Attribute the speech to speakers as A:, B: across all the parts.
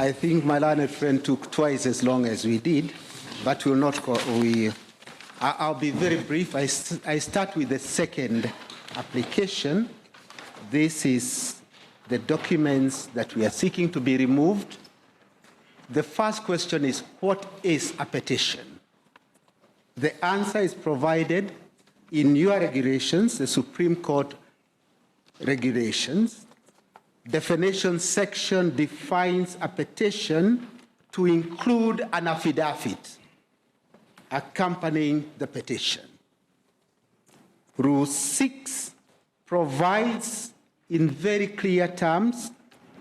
A: I think my learned friend took twice as long as we did, but we'll not I'll be very brief. I start with the second application. This is the documents that we are seeking to be removed. The first question is, what is a petition? The answer is provided in your regulations, the Supreme Court regulations. Definition section defines a petition to include an affidavit accompanying the petition. Rule 6 provides in very clear terms,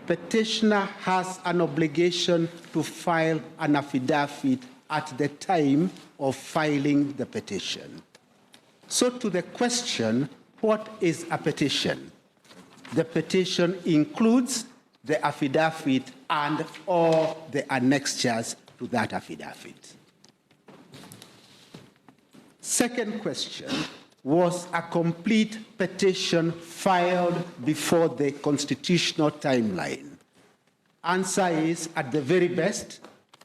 A: petitioner has an obligation to file an affidavit at the time of filing the petition. So to the question, what is a petition? The petition includes the affidavit and all the annexures to that affidavit. Second question, was a complete petition filed before the constitutional timeline? Answer is, at the very best,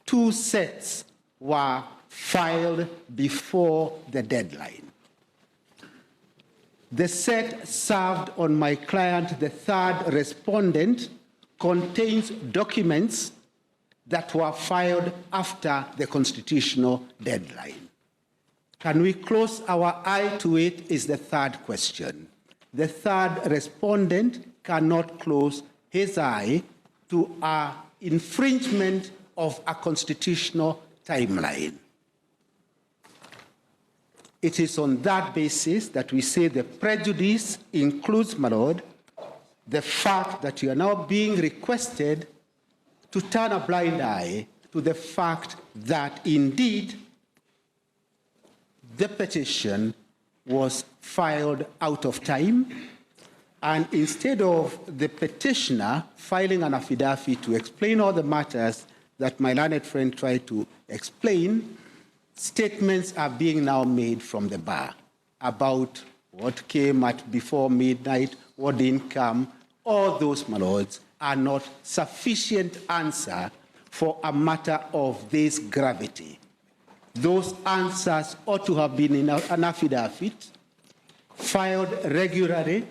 A: 2 sets were filed before the deadline. The set served on my client, the third respondent, contains documents that were filed after the constitutional deadline. Can we close our eye to it is the third question. The third respondent cannot close his eye to an infringement of a constitutional timeline. It is on that basis that we say the prejudice includes, my Lord, the fact that you are now being requested to turn a blind eye to the fact that indeed the petition was filed out of time, and instead of the petitioner filing an affidavit to explain all the matters that my learned friend tried to explain, statements are being now made from the bar about what came at before midnight, what didn't come. All those, my lords, are not sufficient answer for a matter of this gravity. Those answers ought to have been in an affidavit, filed regularly,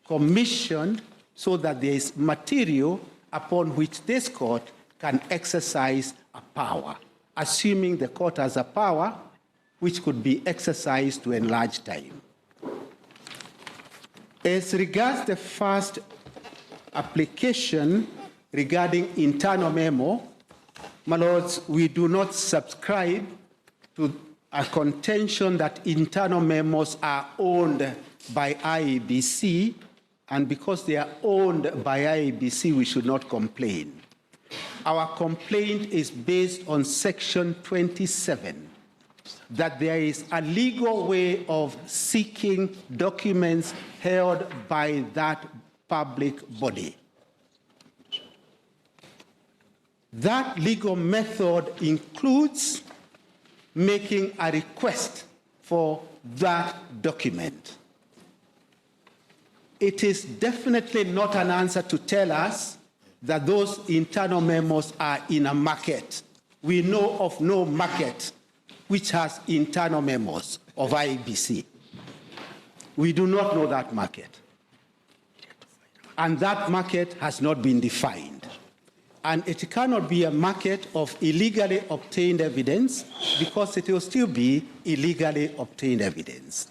A: commissioned, so that there is material upon which this court can exercise a power, assuming the court has a power which could be exercised to enlarge time. As regards the first application regarding internal memo, my lords, we do not subscribe to a contention that internal memos are owned by IEBC, and because they are owned by IEBC, we should not complain. Our complaint is based on Section 27, that there is a legal way of seeking documents held by that public body. That legal method includes making a request for that document. It is definitely not an answer to tell us that those internal memos are in a market. We know of no market which has internal memos of IEBC. We do not know that market. And that market has not been defined. And it cannot be a market of illegally obtained evidence because it will still be illegally obtained evidence.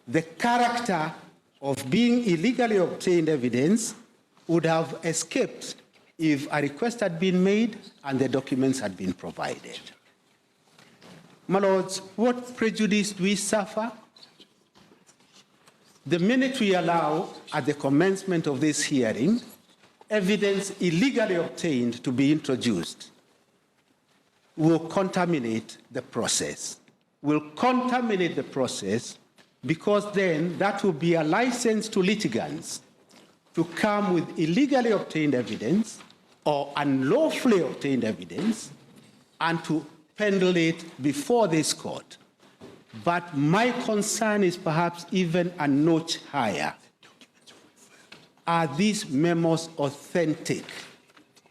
A: The character of being illegally obtained evidence would have escaped if a request had been made and the documents had been provided. My lords, what prejudice do we suffer? The minute we allow, at the commencement of this hearing, evidence illegally obtained to be introduced, will contaminate the process. Will contaminate the process because then that will be a license to litigants to come with illegally obtained evidence or unlawfully obtained evidence and to pendle it before this court. But my concern is perhaps even a notch higher. Are these memos authentic?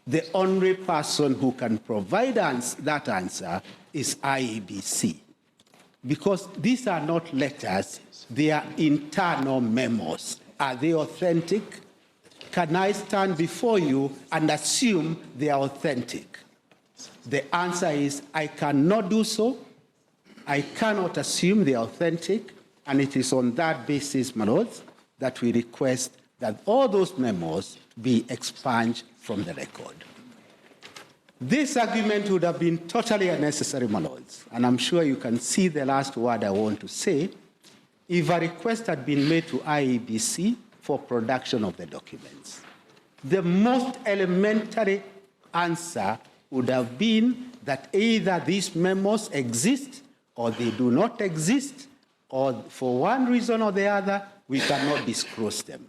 A: the only person who can provide that answer is IEBC. Because these are not letters, they are internal memos. Are they authentic? Can I stand before you and assume they are authentic? The answer is I cannot do so. I cannot assume they are authentic, and it is on that basis, my lords, that we request that all those memos be expunged from the record. This argument would have been totally unnecessary, my lords, and I'm sure you can see the last word I want to say, if a request had been made to IEBC for production of the documents. The most elementary answer would have been that either these memos exist or they do not exist, or for one reason or the other, we cannot disclose them.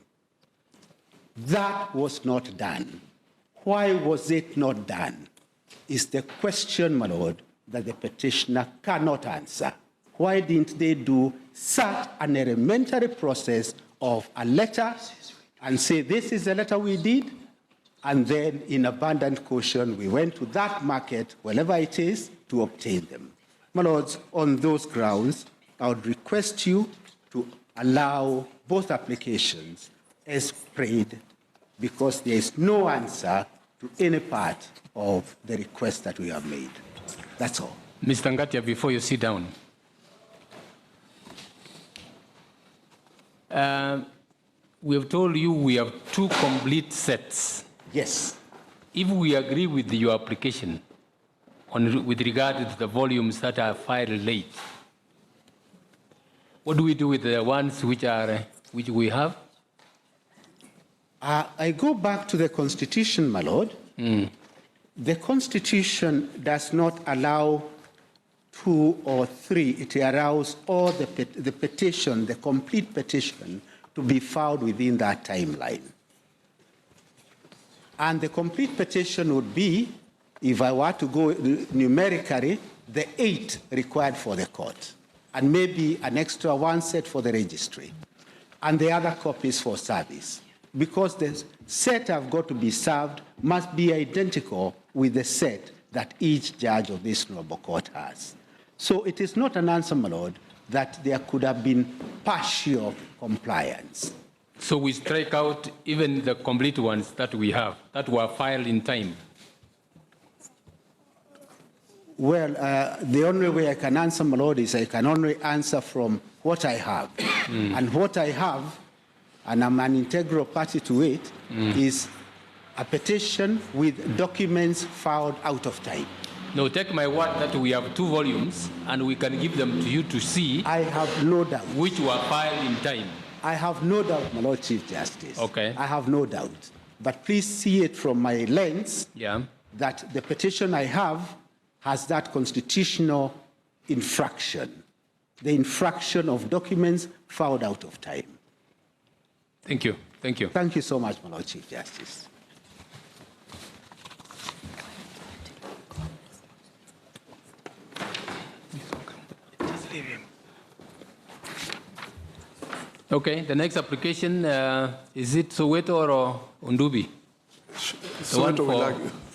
A: That was not done. Why was it not done? Is the question, my lord, that the petitioner cannot answer. Why didn't they do such an elementary process of a letter and say, this is the letter we did, and then in abundant caution, we went to that market, wherever it is, to obtain them. My lords, on those grounds, I would request you to allow both applications as prayed, because there is no answer to any part of the request that we have made. That's all.
B: Mr. Ngatia, before you sit down, we have told you we have 2 complete sets.
A: Yes.
B: If we agree with your application with regard to the volumes that are filed late, what do we do with the ones which we have?
A: I go back to the Constitution, my lord. The Constitution does not allow 2 or 3. It allows all the petition, the complete petition, to be filed within that timeline. And the complete petition would be, if I were to go numerically, the 8 required for the court, and maybe an extra 1 set for the registry, and the other copies for service. Because the set I've got to be served must be identical with the set that each judge of this noble court has. So it is not an answer, my lord, that there could have been partial compliance.
B: So we strike out even the complete ones that we have, that were filed in time?
A: Well, the only way I can answer, my lord, is I can only answer from what I have. And what I have, and I'm an integral party to it, is a petition with documents filed out of time.
B: No, take my word that we have 2 volumes and we can give them to you to see.
A: I have no doubt.
B: Which were filed in time.
A: I have no doubt, my Lord Chief Justice.
B: Okay.
A: I have no doubt. But please see it from my lens, that the petition I have has that constitutional infraction, the infraction of documents filed out of time.
B: Thank you. Thank you.
A: Thank you so much, my Lord Chief Justice.
B: Okay, the next application, is it Soweto or Undubi?
C: Soweto.